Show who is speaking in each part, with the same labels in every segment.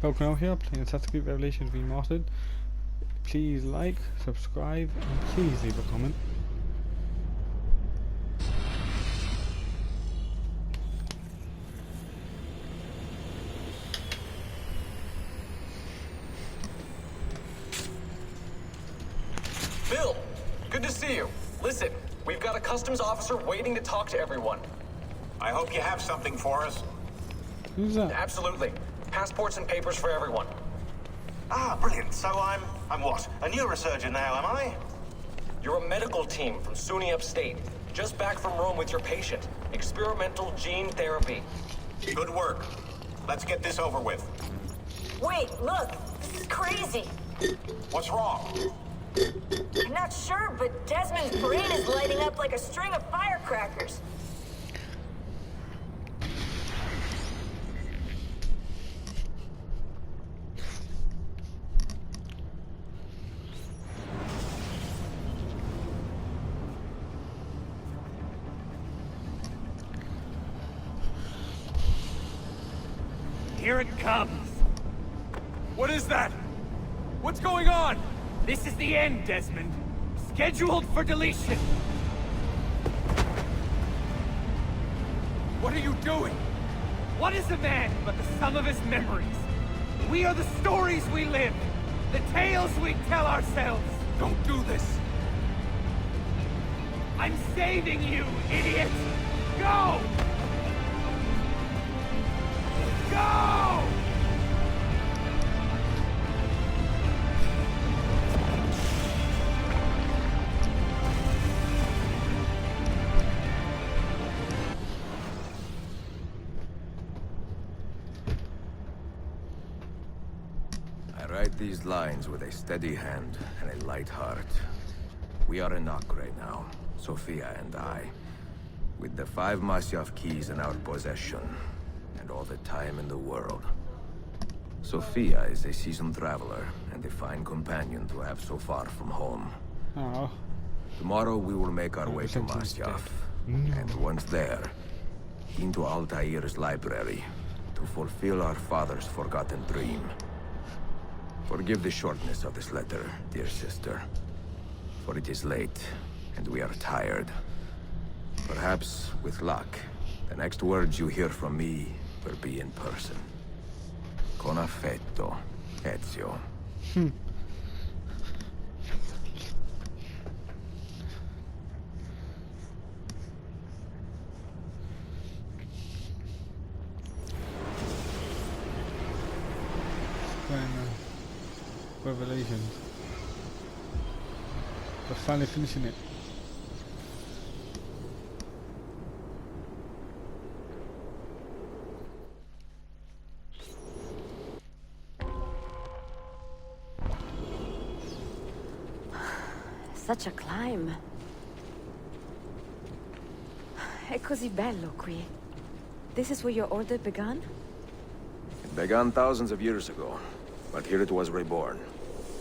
Speaker 1: Welcome out here, playing Assassin's Creed Revelations Remastered. Please like, subscribe, and please leave a comment.
Speaker 2: Bill, good to see you. Listen, we've got a customs officer waiting to talk to everyone.
Speaker 3: I hope you have something for us.
Speaker 1: Who's that?
Speaker 2: Absolutely. Passports and papers for everyone.
Speaker 3: Ah, brilliant. So I'm what? A neurosurgeon now, am I?
Speaker 2: You're a medical team from SUNY Upstate. Just back from Rome with your patient. Experimental gene therapy.
Speaker 3: Good work. Let's get this over with.
Speaker 4: Wait, look! This is crazy!
Speaker 3: What's wrong?
Speaker 4: I'm not sure, but Desmond's brain is lighting up like a string of firecrackers.
Speaker 5: Here it comes! What is that? What's going on? This is the end, Desmond. Scheduled for deletion. What are you doing? What is a man but the sum of his memories? We are the stories we live, the tales we tell ourselves. Don't do this. I'm saving you, idiot! Go! Go!
Speaker 6: I write these lines with a steady hand and a light heart. We are in Acre now, Sophia and I, with the 5 Masyaf keys in our possession, and all the time in the world. Sophia is a seasoned traveler, and a fine companion to have so far from home.
Speaker 1: Oh,
Speaker 6: Tomorrow we will make our way to Masyaf, and once there, into Altair's library, to fulfill our father's forgotten dream. Forgive the shortness of this letter, dear sister, for it is late, and we are tired. Perhaps, with luck, the next words you hear from me will be in person. Con affetto, Ezio.
Speaker 1: playing Revelations. We're finally finishing it.
Speaker 4: Such a climb. È così bello qui. This is where your order began?
Speaker 6: It began thousands of years ago, but here it was reborn.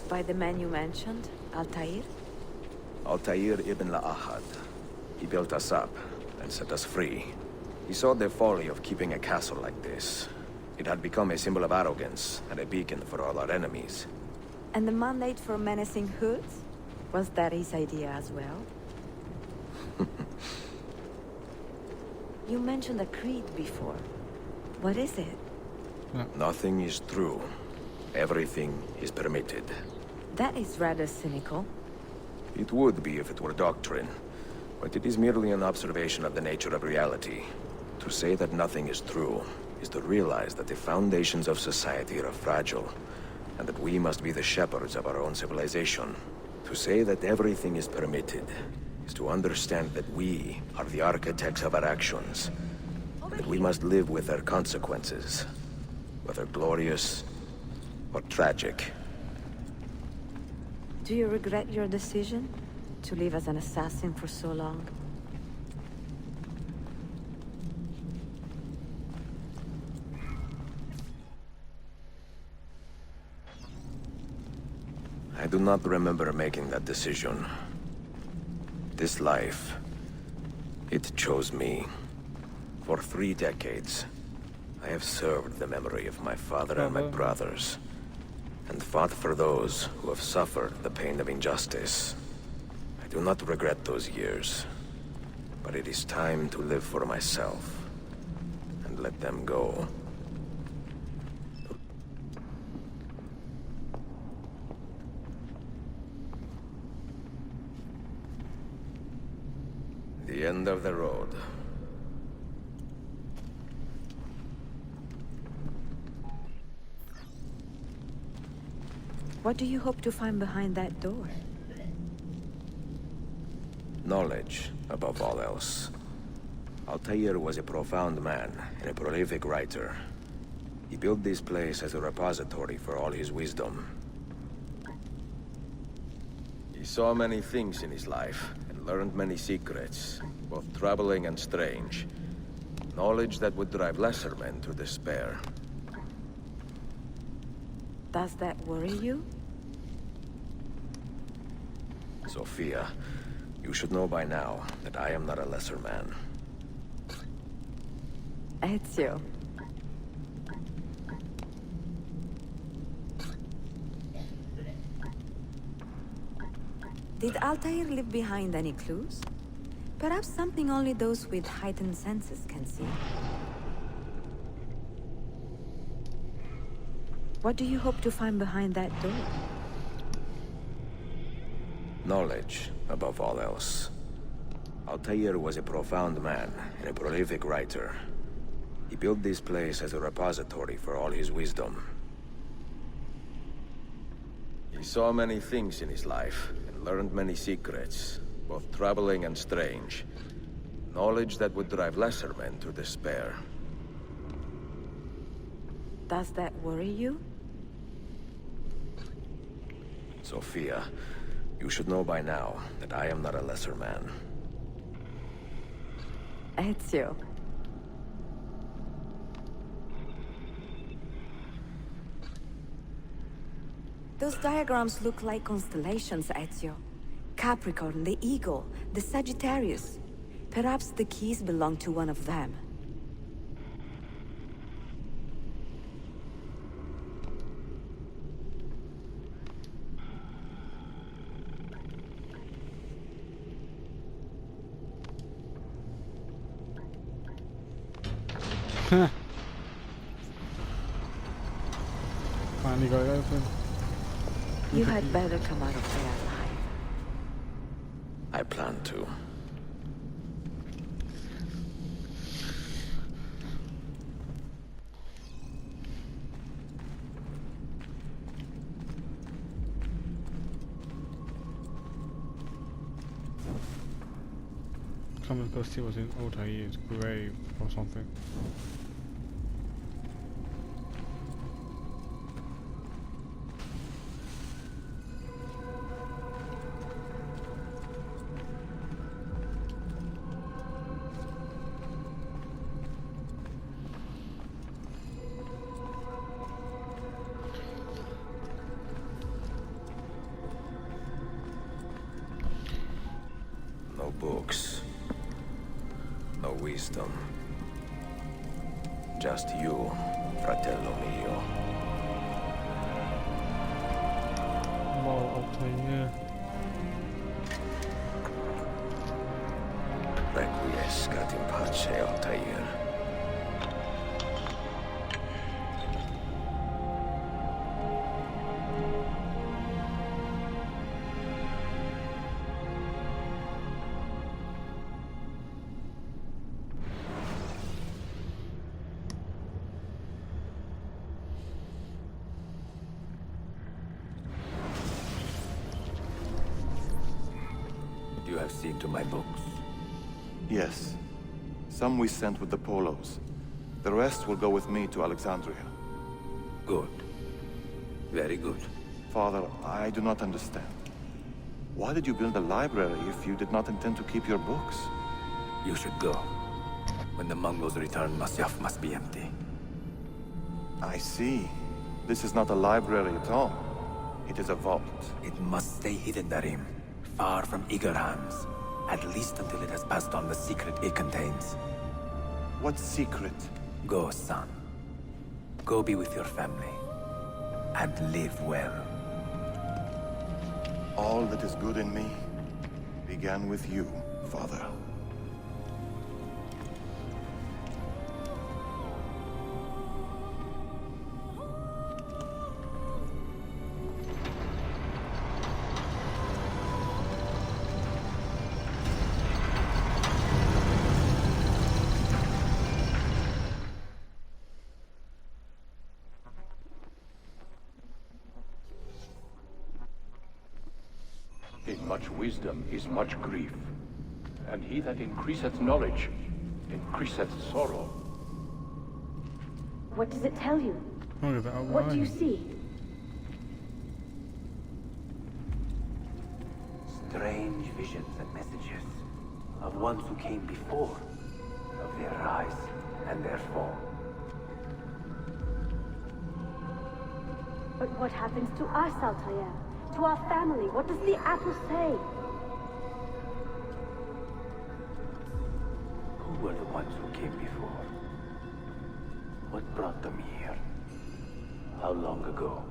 Speaker 4: By the man you mentioned, Altair?
Speaker 6: Altair ibn La'ahad. He built us up and set us free. He saw the folly of keeping a castle like this. It had become a symbol of arrogance and a beacon for all our enemies.
Speaker 4: And the mandate for menacing hoods? Was that his idea as well? You mentioned a creed before. What is it?
Speaker 6: Nothing is true. Everything is permitted.
Speaker 4: That is rather cynical.
Speaker 6: It would be if it were doctrine, but it is merely an observation of the nature of reality. To say that nothing is true is to realize that the foundations of society are fragile, and that we must be the shepherds of our own civilization. To say that everything is permitted is to understand that we are the architects of our actions, that we must live with their consequences, whether glorious or tragic.
Speaker 4: Do you regret your decision to live as an assassin for so long?
Speaker 6: I do not remember making that decision. This life, it chose me. For 3 decades, I have served the memory of my father and my brothers, and fought for those who have suffered the pain of injustice. I do not regret those years, but it is time to live for myself, and let them go. The end of the road.
Speaker 7: What do you hope to find behind that door?
Speaker 6: Knowledge, above all else. Altair was a profound man and a prolific writer. He built this place as a repository for all his wisdom. He saw many things in his life, and learned many secrets, both troubling and strange. Knowledge that would drive lesser men to despair.
Speaker 7: Does that worry you?
Speaker 6: Sophia, you should know by now that I am not a lesser man.
Speaker 7: Ezio. Did Altair leave behind any clues? Perhaps something only those with heightened senses can see. What do you hope to find behind that door?
Speaker 6: Knowledge, above all else. Altair was a profound man and a prolific writer. He built this place as a repository for all his wisdom. He saw many things in his life, and learned many secrets, both troubling and strange. Knowledge that would drive lesser men to despair.
Speaker 7: Does that worry you?
Speaker 6: Sophia, you should know by now that I am not a lesser man.
Speaker 7: Ezio. Those diagrams look like constellations, Ezio. Capricorn, the Eagle, the Sagittarius. Perhaps the keys belong to one of them.
Speaker 1: Finally got it open.
Speaker 7: You had better come out of there alive.
Speaker 6: I plan to.
Speaker 1: Come and go see what's in Altair's grave or something.
Speaker 6: No books. No wisdom. Just you, fratello mio.
Speaker 1: Wow, Altair.
Speaker 6: Requiescat in pace, Altair.
Speaker 8: You have seen to my books.
Speaker 9: Yes. Some we sent with the Polos. The rest will go with me to Alexandria.
Speaker 8: Good. Very good.
Speaker 9: Father, I do not understand. Why did you build a library if you did not intend to keep your books?
Speaker 8: You should go. When the Mongols return, Masyaf must be empty.
Speaker 9: I see. This is not a library at all. It is a vault.
Speaker 8: It must stay hidden, Darim. Far from eager hands. At least until it has passed on the secret it contains.
Speaker 9: What secret?
Speaker 8: Go, son. Go be with your family. And live well.
Speaker 9: All that is good in me began with you, Father.
Speaker 10: In much wisdom is much grief, and he that increaseth knowledge increaseth sorrow.
Speaker 11: What does it tell you?
Speaker 1: Look at that
Speaker 11: What do you
Speaker 1: line.
Speaker 11: see?
Speaker 8: Strange visions and messages of ones who came before, of their rise and their fall.
Speaker 11: But what happens to us, Altair? To our family? What does the apple say?
Speaker 8: Who were the ones who came before? What brought them here? How long ago?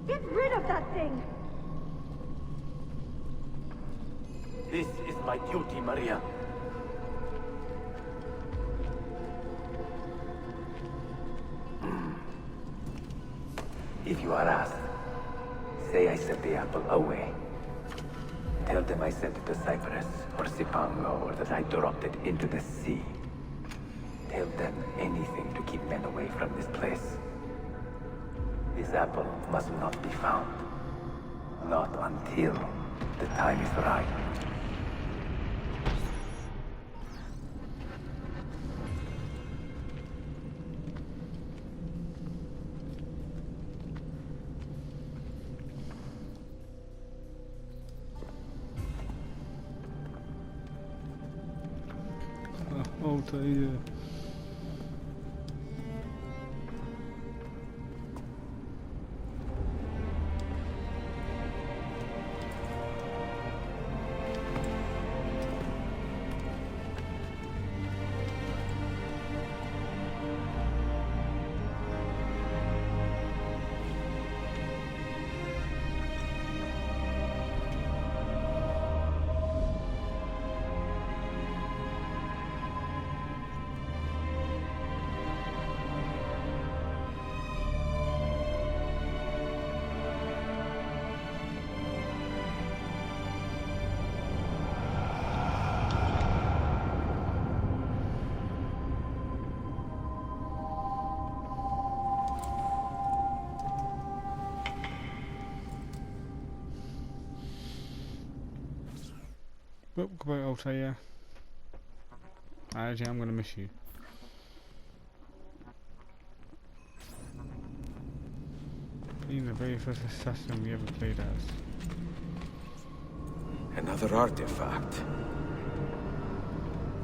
Speaker 11: Get rid of that thing!
Speaker 8: This is my duty, Maria. If you are asked, say I sent the apple away. Tell them I sent it to Cyprus or Cipango, or that I dropped it into the sea. Tell them anything to keep men away from this place. This apple must not be found. Not until the time is right.
Speaker 1: Altair. Well, goodbye, Altair. Actually, I'm gonna miss you. Being the very first assassin we ever played as.
Speaker 6: Another artifact.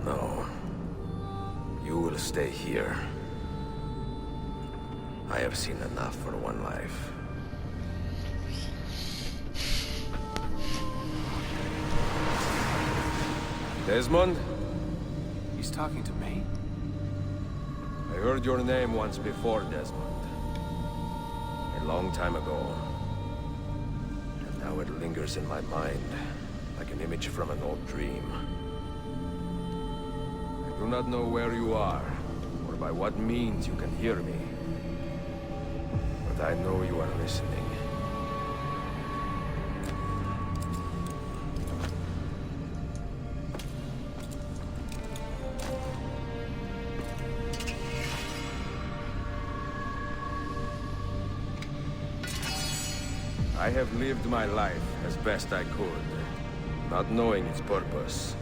Speaker 6: No. You will stay here. I have seen enough for one life. Desmond?
Speaker 8: He's talking to me?
Speaker 6: I heard your name once before, Desmond. A long time ago. And now it lingers in my mind, like an image from an old dream. I do not know where you are, or by what means you can hear me. But I know you are listening. I have lived my life as best I could, not knowing its purpose,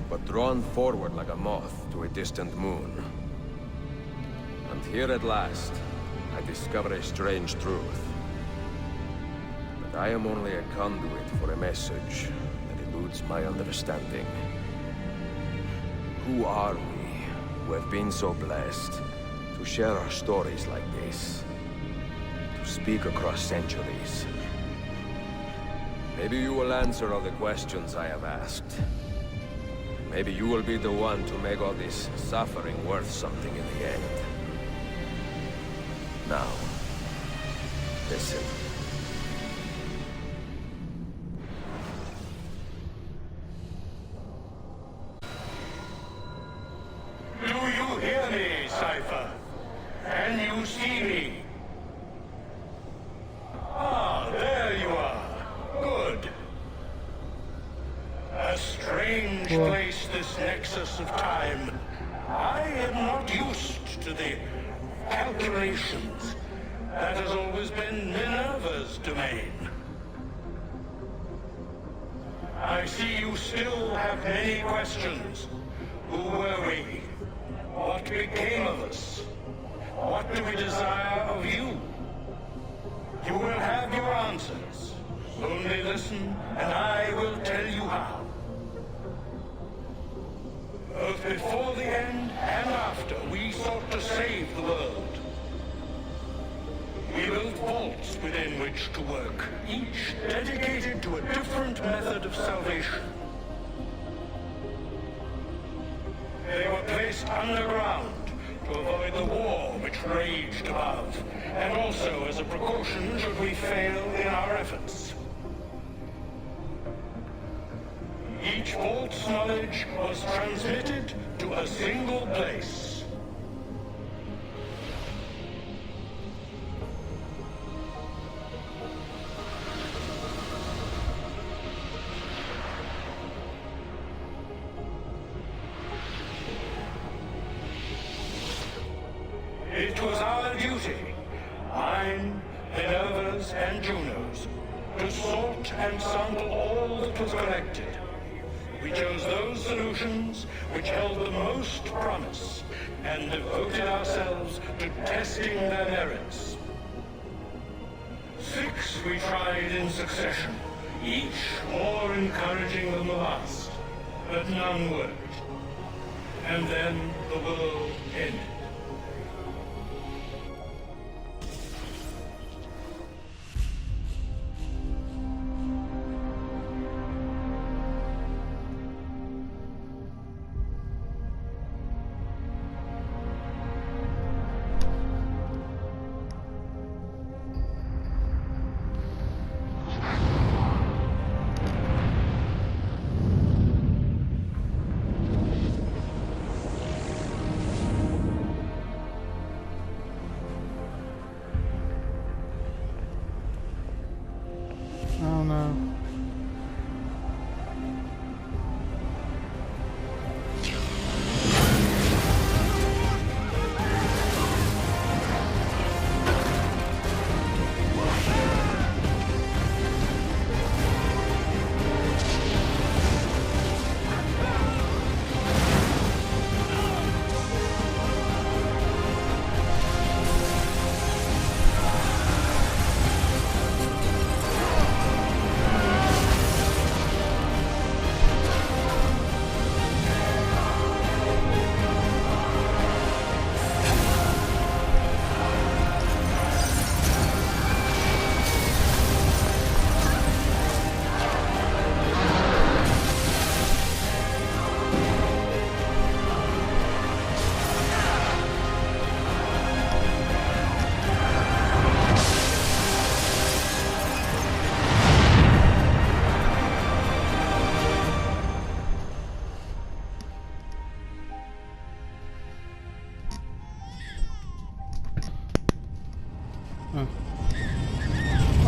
Speaker 6: but drawn forward like a moth to a distant moon. And here at last, I discover a strange truth. That I am only a conduit for a message that eludes my understanding. Who are we, who have been so blessed to share our stories like this? Speak across centuries. Maybe you will answer all the questions I have asked. Maybe you will be the one to make all this suffering worth something in the end. Now, listen.
Speaker 10: Do you hear me, Cypher? Can you see me? Ah, there you are. Good. A strange place, this nexus of time. I am not used to the calculations. That has always been Minerva's domain. I see you still have many questions. Who were we? What became of us? What do we desire of you? You will have your answers. Only listen, and I will tell you how. Both before the end and after, we sought to save the world. We built vaults within which to work, each dedicated to a different method of salvation. They were placed underground to avoid the war which raged above, and also as a precaution should we fail in our efforts. Each vault's knowledge was transmitted to a single place. It was our duty, mine, Minerva's, and Juno's, to sort and sample all that was collected. We chose those solutions which held the most promise, and devoted ourselves to testing their merits. 6 we tried in succession, each more encouraging than the last, but none worked. And then the world ended.
Speaker 1: Oh no.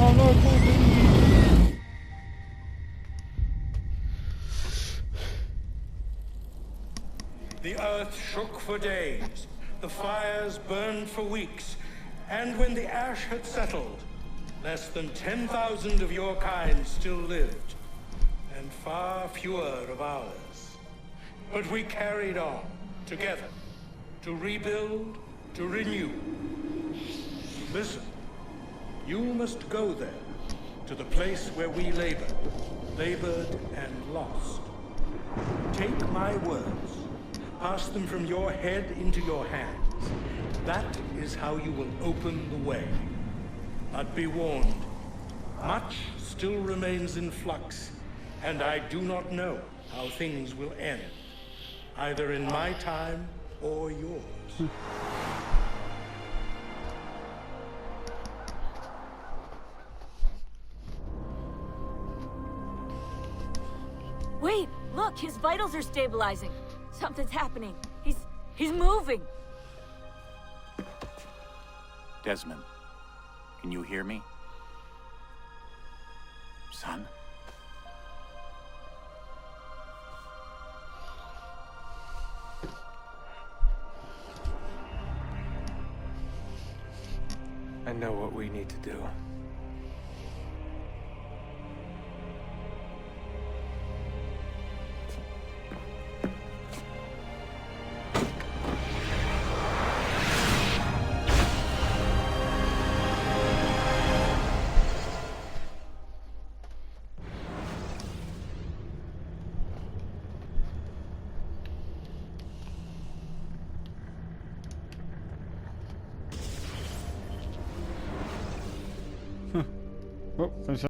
Speaker 1: Oh no, poor baby.
Speaker 10: The earth shook for days, the fires burned for weeks, and when the ash had settled, less than 10,000 of your kind still lived, and far fewer of ours. But we carried on, together, to rebuild, to renew. Listen, you must go there, to the place where we labored and lost. Take my words, pass them from your head into your hands. That is how you will open the way. But be warned, much still remains in flux, and I do not know how things will end. either in my time or yours.
Speaker 4: Wait, look, his vitals are stabilizing. Something's happening. He's moving.
Speaker 12: Desmond, can you hear me? Son?
Speaker 13: I know what we need to do.
Speaker 1: Oh, finish